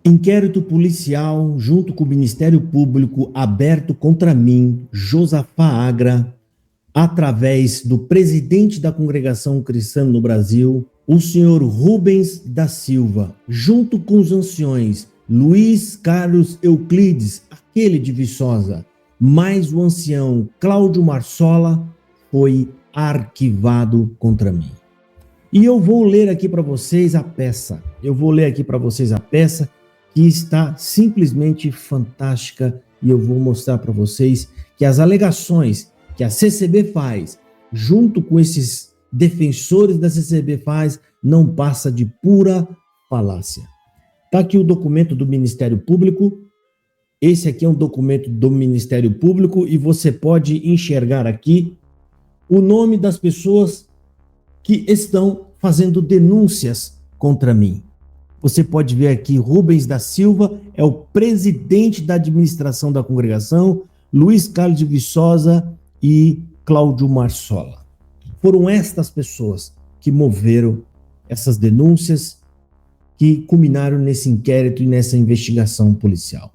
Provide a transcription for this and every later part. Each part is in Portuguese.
Inquérito policial junto com o Ministério Público aberto contra mim, Josafá Agra, através do presidente da Congregação Cristã no Brasil, o senhor Rubens da Silva, junto com os anciões Luiz Carlos Euclides, aquele de Viçosa, mais o ancião Cláudio Marsola, foi arquivado contra mim. E eu vou ler aqui para vocês a peça. Que está simplesmente fantástica, e eu vou mostrar para vocês que as alegações que a CCB faz, junto com esses defensores da CCB faz, não passa de pura falácia. Está aqui o documento do Ministério Público. Esse aqui é um documento do Ministério Público e você pode enxergar aqui o nome das pessoas que estão fazendo denúncias contra mim. Você pode ver aqui, Rubens da Silva é o presidente da administração da congregação, Luiz Carlos de Viçosa e Cláudio Marsola. Foram estas pessoas que moveram essas denúncias que culminaram nesse inquérito e nessa investigação policial.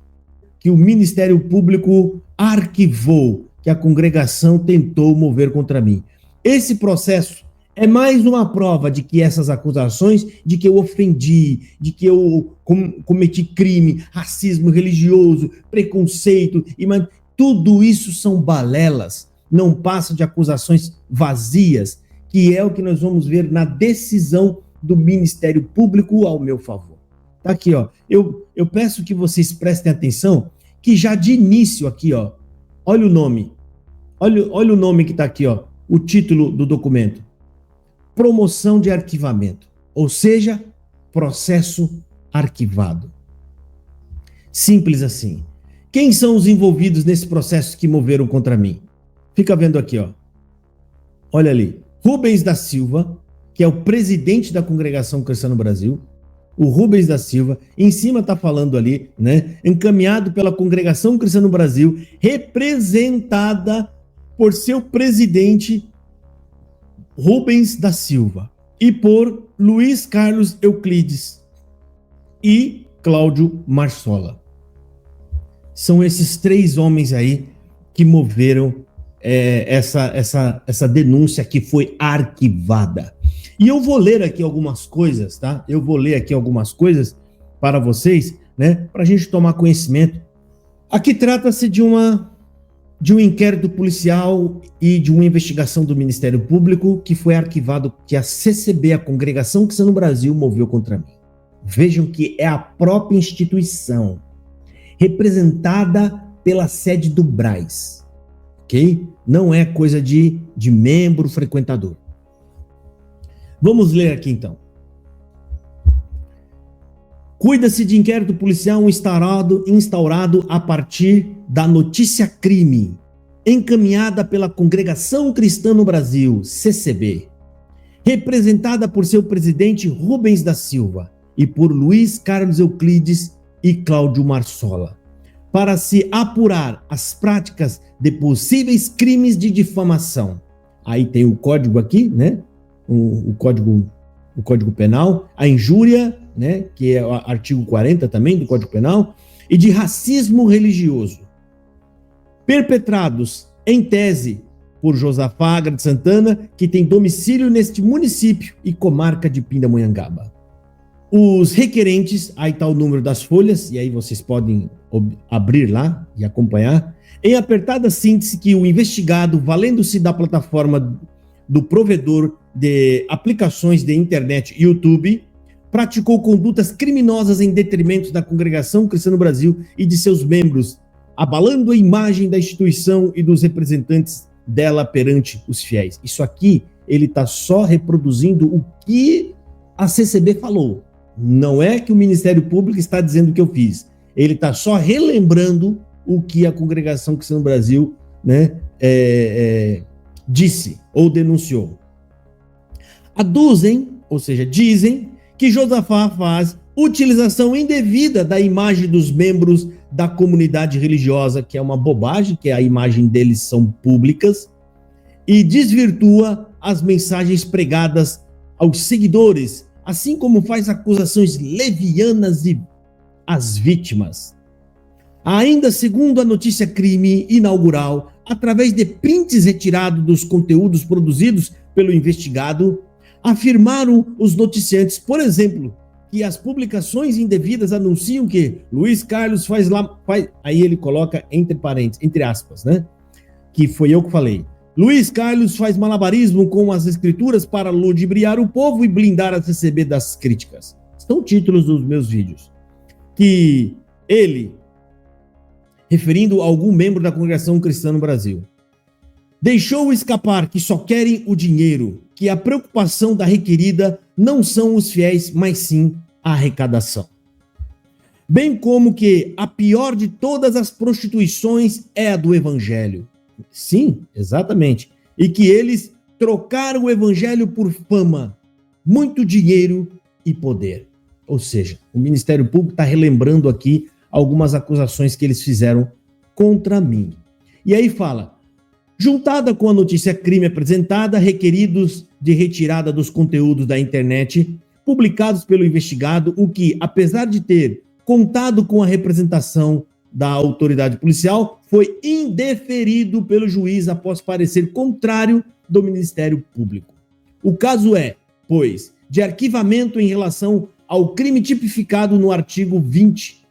Que o Ministério Público arquivou, que a congregação tentou mover contra mim. Esse processo é mais uma prova de que essas acusações de que eu ofendi, de que eu cometi crime, racismo religioso, preconceito, tudo isso são balelas, não passa de acusações vazias, que é o que nós vamos ver na decisão do Ministério Público ao meu favor. Tá aqui, ó. Eu peço que vocês prestem atenção, que já de início aqui, ó, olha o nome. Olha o nome que está aqui, ó, o título do documento. Promoção de arquivamento, ou seja, processo arquivado. Simples assim. Quem são os envolvidos nesse processo que moveram contra mim? Fica vendo aqui, ó. Olha ali. Rubens da Silva, que é o presidente da Congregação Cristã no Brasil. O Rubens da Silva, em cima está falando ali, né? Encaminhado pela Congregação Cristã no Brasil, representada por seu presidente Rubens da Silva e por Luiz Carlos Euclides e Cláudio Marsola. São esses três homens aí que moveram essa denúncia que foi arquivada. E eu vou ler aqui algumas coisas, tá? Eu vou ler aqui algumas coisas para vocês, né? Para a gente tomar conhecimento. Aqui trata-se de um inquérito policial e de uma investigação do Ministério Público que foi arquivado, que a CCB, a Congregação Cristã no Brasil, moveu contra mim. Vejam que é a própria instituição, representada pela sede do Braz, ok? Não é coisa de membro frequentador. Vamos ler aqui então. Cuida-se de inquérito policial instaurado a partir da notícia crime, encaminhada pela Congregação Cristã no Brasil, CCB, representada por seu presidente Rubens da Silva e por Luiz Carlos Euclides e Cláudio Marsola, para se apurar as práticas de possíveis crimes de difamação. Aí tem o código aqui, né? O código penal, a injúria, né, que é o artigo 40 também do Código Penal, e de racismo religioso, perpetrados, em tese, por Josafá Agra de Santana, que tem domicílio neste município e comarca de Pindamonhangaba. Os requerentes, aí está o número das folhas, e aí vocês podem abrir lá e acompanhar, em apertada síntese que o investigado, valendo-se da plataforma do provedor de aplicações de internet YouTube, praticou condutas criminosas em detrimento da Congregação Cristã no Brasil e de seus membros, abalando a imagem da instituição e dos representantes dela perante os fiéis. Isso aqui, ele está só reproduzindo o que a CCB falou. Não é que o Ministério Público está dizendo que eu fiz. Ele está só relembrando o que a Congregação Cristã no Brasil, né, disse ou denunciou. Aduzem, ou seja, dizem que Josafá faz utilização indevida da imagem dos membros da comunidade religiosa, que é uma bobagem, que a imagem deles são públicas, e desvirtua as mensagens pregadas aos seguidores, assim como faz acusações levianas e as vítimas. Ainda segundo a notícia crime inaugural, através de prints retirados dos conteúdos produzidos pelo investigado, afirmaram os noticiantes, por exemplo, que as publicações indevidas anunciam que Luiz Carlos aí ele coloca entre parênteses, entre aspas, né? Que foi eu que falei. Luiz Carlos faz malabarismo com as escrituras para ludibriar o povo e blindar a CCB das críticas. São títulos dos meus vídeos. Que ele, referindo a algum membro da congregação cristã no Brasil, deixou escapar que só querem o dinheiro, que a preocupação da requerida não são os fiéis, mas sim a arrecadação. Bem como que a pior de todas as prostituições é a do evangelho. Sim, exatamente. E que eles trocaram o evangelho por fama, muito dinheiro e poder. Ou seja, o Ministério Público está relembrando aqui algumas acusações que eles fizeram contra mim. E aí fala, juntada com a notícia crime apresentada, requeridos de retirada dos conteúdos da internet publicados pelo investigado, o que, apesar de ter contado com a representação da autoridade policial, foi indeferido pelo juiz após parecer contrário do Ministério Público. O caso é, pois, de arquivamento em relação ao crime tipificado no artigo 20,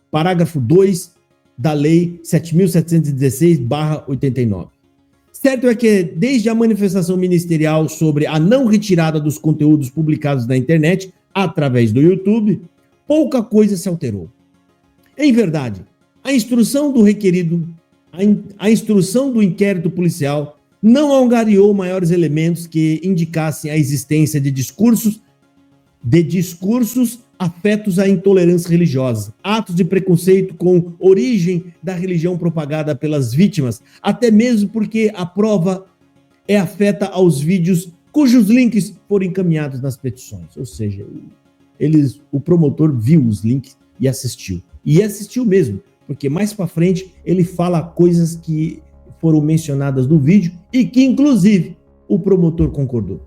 parágrafo 2 da Lei 7.716/89. Certo é que, desde a manifestação ministerial sobre a não retirada dos conteúdos publicados na internet, através do YouTube, pouca coisa se alterou. Em verdade, a instrução do requerido, a instrução do inquérito policial não angariou maiores elementos que indicassem a existência de discursos afetos à intolerância religiosa, atos de preconceito com origem da religião propagada pelas vítimas, até mesmo porque a prova é afeta aos vídeos cujos links foram encaminhados nas petições. Ou seja, o promotor viu os links e assistiu. E assistiu mesmo, porque mais para frente ele fala coisas que foram mencionadas no vídeo e que, inclusive, o promotor concordou.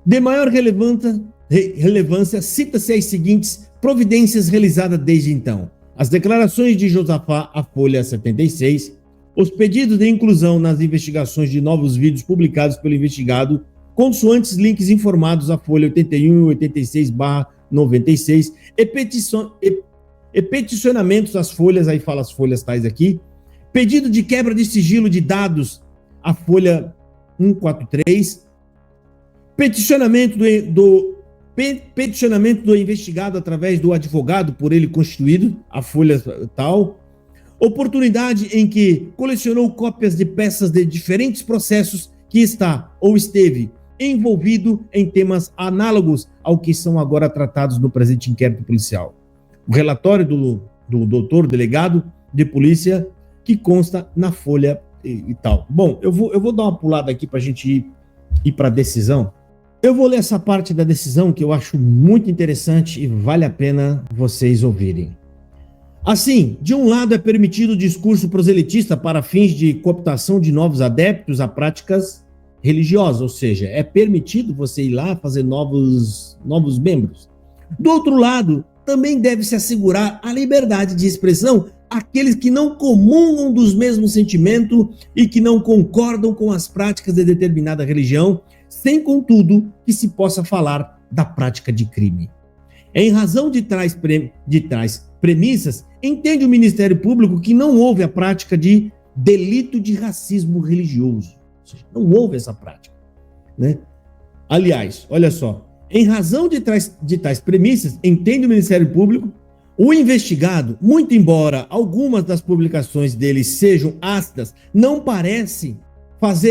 De maior relevância, cita-se as seguintes providências realizadas desde então. As declarações de Josafá à Folha 76, os pedidos de inclusão nas investigações de novos vídeos publicados pelo investigado, consoantes links informados à Folha 81 e 86/96, e peticionamentos às folhas, aí fala as folhas tais aqui, pedido de quebra de sigilo de dados à Folha 143, peticionamento do investigado através do advogado por ele constituído, a folha tal, oportunidade em que colecionou cópias de peças de diferentes processos que está ou esteve envolvido em temas análogos ao que são agora tratados no presente inquérito policial. O relatório do doutor delegado de polícia que consta na folha e tal. Bom, eu vou dar uma pulada aqui para a gente ir para a decisão. Eu vou ler essa parte da decisão que eu acho muito interessante e vale a pena vocês ouvirem. Assim, de um lado é permitido o discurso proselitista para fins de cooptação de novos adeptos a práticas religiosas, ou seja, é permitido você ir lá fazer novos membros. Do outro lado, também deve-se assegurar a liberdade de expressão àqueles que não comungam dos mesmos sentimentos e que não concordam com as práticas de determinada religião, sem, contudo, que se possa falar da prática de crime. Em razão de tais premissas, entende o Ministério Público que não houve a prática de delito de racismo religioso. Ou seja, não houve essa prática, né? Aliás, olha só, em razão de tais premissas, entende o Ministério Público, o investigado, muito embora algumas das publicações dele sejam ácidas, não parece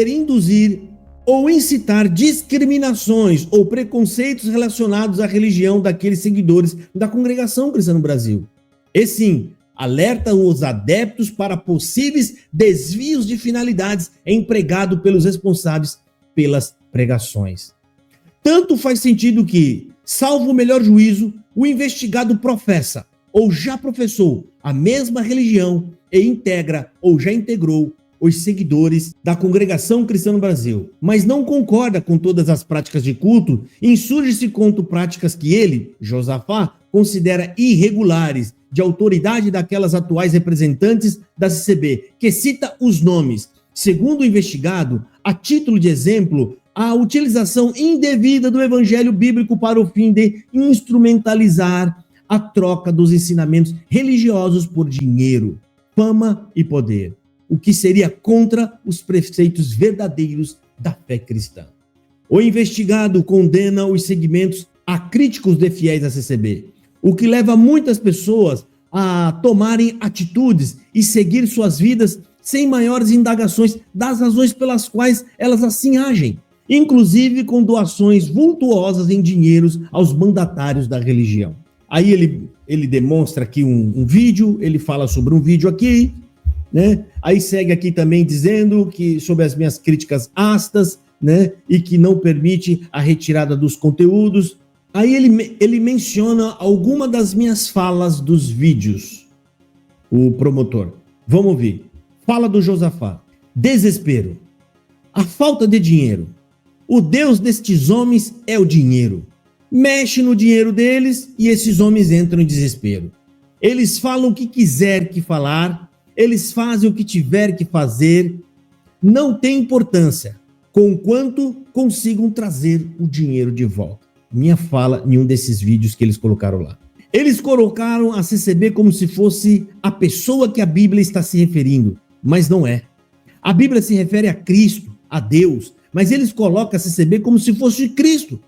induzir ou incitar discriminações ou preconceitos relacionados à religião daqueles seguidores da congregação cristã no Brasil. E sim, alerta os adeptos para possíveis desvios de finalidades empregado pelos responsáveis pelas pregações. Tanto faz sentido que, salvo o melhor juízo, o investigado professa ou já professou a mesma religião e integra ou já integrou os seguidores da congregação cristã no Brasil, mas não concorda com todas as práticas de culto, insurge-se contra práticas que ele, Josafá, considera irregulares de autoridade daquelas atuais representantes da CCB, que cita os nomes. Segundo o investigado, a título de exemplo, a utilização indevida do evangelho bíblico para o fim de instrumentalizar a troca dos ensinamentos religiosos por dinheiro, fama e poder, o que seria contra os preceitos verdadeiros da fé cristã. O investigado condena os segmentos acríticos de fiéis da CCB, o que leva muitas pessoas a tomarem atitudes e seguir suas vidas sem maiores indagações das razões pelas quais elas assim agem, inclusive com doações vultuosas em dinheiros aos mandatários da religião. Aí ele demonstra aqui um vídeo, ele fala sobre um vídeo aqui, né? Aí segue aqui também dizendo que sobre as minhas críticas ácidas, né? E que não permite a retirada dos conteúdos. Aí ele menciona alguma das minhas falas dos vídeos, o promotor. Vamos ouvir. Fala do Josafá. Desespero. A falta de dinheiro. O Deus destes homens é o dinheiro. Mexe no dinheiro deles e esses homens entram em desespero. Eles falam o que quiser que falar, eles fazem o que tiver que fazer, não tem importância, conquanto consigam trazer o dinheiro de volta. Minha fala em um desses vídeos que eles colocaram lá. Eles colocaram a CCB como se fosse a pessoa que a Bíblia está se referindo, mas não é. A Bíblia se refere a Cristo, a Deus, mas eles colocam a CCB como se fosse Cristo.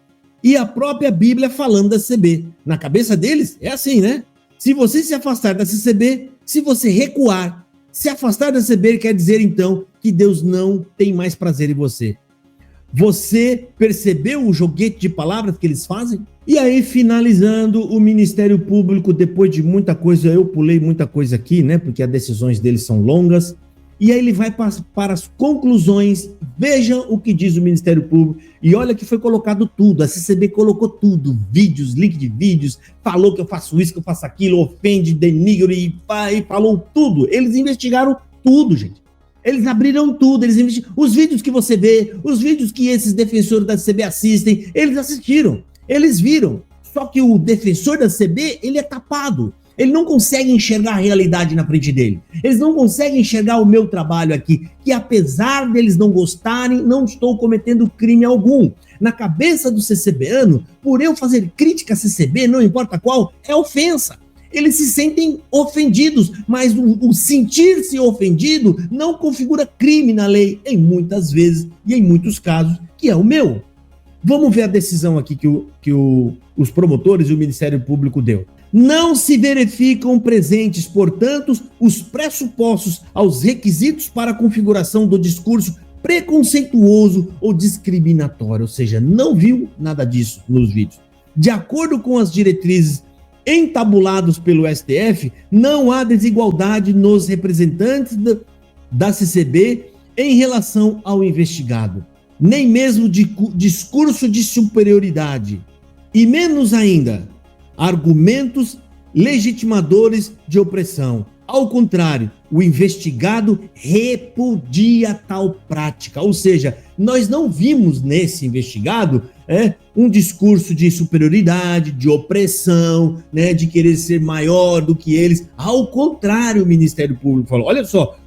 E a própria Bíblia falando da CCB. Na cabeça deles, é assim, né? Se você se afastar da CCB, se você recuar, se afastar da CCB, quer dizer, então, que Deus não tem mais prazer em você. Você percebeu o joguete de palavras que eles fazem? E aí, finalizando, o Ministério Público, depois de muita coisa, eu pulei muita coisa aqui, né? Porque as decisões deles são longas. E aí ele vai para as conclusões. Vejam o que diz o Ministério Público. E olha que foi colocado tudo. A CCB colocou tudo. Vídeos, link de vídeos. Falou que eu faço isso, que eu faço aquilo. Ofende, denigre e falou tudo. Eles investigaram tudo, gente. Eles abriram tudo. Os vídeos que você vê, os vídeos que esses defensores da CCB assistem, eles assistiram. Eles viram. Só que o defensor da CCB, ele é tapado. Ele não consegue enxergar a realidade na frente dele. Eles não conseguem enxergar o meu trabalho aqui, que apesar deles não gostarem, não estou cometendo crime algum. Na cabeça do CCBano, por eu fazer crítica à CCB, não importa qual, é ofensa. Eles se sentem ofendidos, mas o sentir-se ofendido não configura crime na lei, em muitas vezes e em muitos casos, que é o meu. Vamos ver a decisão aqui que os promotores e o Ministério Público deu. Não se verificam presentes, portanto, os pressupostos aos requisitos para a configuração do discurso preconceituoso ou discriminatório, ou seja, não viu nada disso nos vídeos. De acordo com as diretrizes entabuladas pelo STF, não há desigualdade nos representantes da CCB em relação ao investigado, nem mesmo de discurso de superioridade, e menos ainda argumentos legitimadores de opressão. Ao contrário, o investigado repudia tal prática. Ou seja, nós não vimos nesse investigado um discurso de superioridade, de opressão, né, de querer ser maior do que eles. Ao contrário, o Ministério Público falou, olha só,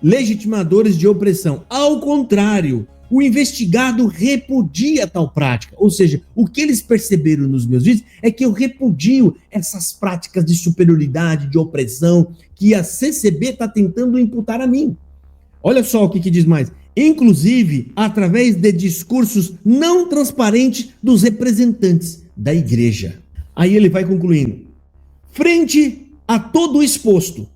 legitimadores de opressão. Ao contrário, o investigado repudia tal prática. Ou seja, o que eles perceberam nos meus vídeos é que eu repudio essas práticas de superioridade, de opressão, que a CCB está tentando imputar a mim. Olha só o que diz mais. Inclusive, através de discursos não transparentes dos representantes da igreja. Aí ele vai concluindo. Frente a todo o exposto,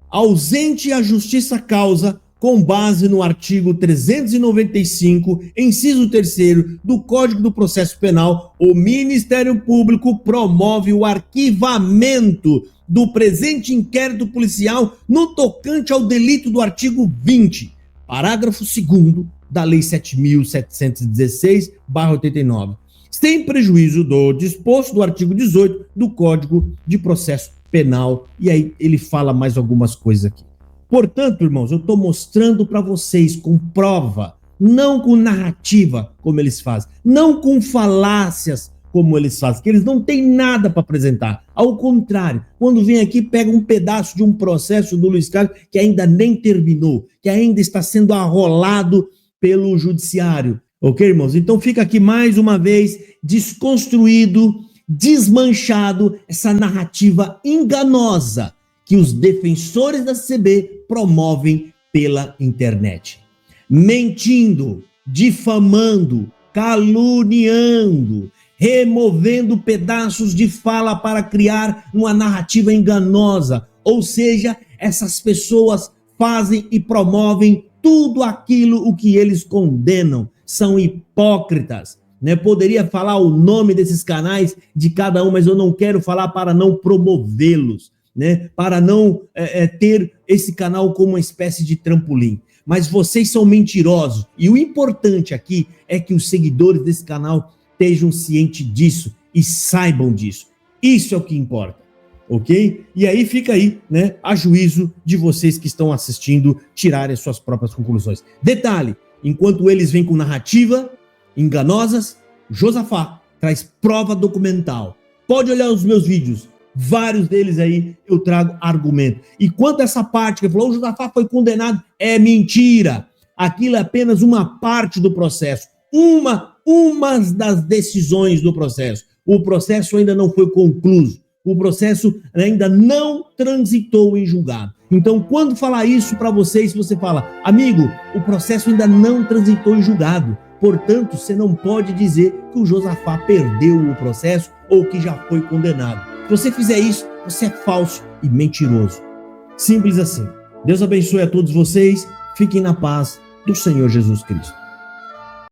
ausente a justiça causa, com base no artigo 395, inciso 3º do Código do Processo Penal, o Ministério Público promove o arquivamento do presente inquérito policial no tocante ao delito do artigo 20, parágrafo 2º da Lei 7.716/89, sem prejuízo do disposto do artigo 18 do Código de Processo Penal. E aí ele fala mais algumas coisas aqui. Portanto, irmãos, eu estou mostrando para vocês com prova, não com narrativa, como eles fazem, não com falácias, como eles fazem, que eles não têm nada para apresentar. Ao contrário, quando vem aqui, pega um pedaço de um processo do Luiz Carlos que ainda nem terminou, que ainda está sendo arrolado pelo judiciário. Ok, irmãos? Então fica aqui mais uma vez desconstruído, desmanchado essa narrativa enganosa que os defensores da CCB promovem pela internet. Mentindo, difamando, caluniando, removendo pedaços de fala para criar uma narrativa enganosa. Ou seja, essas pessoas fazem e promovem tudo aquilo o que eles condenam. São hipócritas. Né? Poderia falar o nome desses canais de cada um, mas eu não quero falar para não promovê-los, né? Para não ter esse canal como uma espécie de trampolim. Mas vocês são mentirosos. E o importante aqui é que os seguidores desse canal estejam cientes disso e saibam disso. Isso é o que importa, ok? E aí fica aí, né, a juízo de vocês que estão assistindo tirarem as suas próprias conclusões. Detalhe, enquanto eles vêm com narrativa enganosas, Josafá traz prova documental. Pode olhar os meus vídeos, vários deles aí eu trago argumento. E quanto a essa parte que falou, o Josafá foi condenado, é mentira. Aquilo é apenas uma parte do processo, uma das decisões do processo. O processo ainda não foi concluído, o processo ainda não transitou em julgado. Então, quando falar isso para vocês, você fala, amigo, o processo ainda não transitou em julgado. Portanto, você não pode dizer que o Josafá perdeu o processo ou que já foi condenado. Se você fizer isso, você é falso e mentiroso. Simples assim. Deus abençoe a todos vocês. Fiquem na paz do Senhor Jesus Cristo.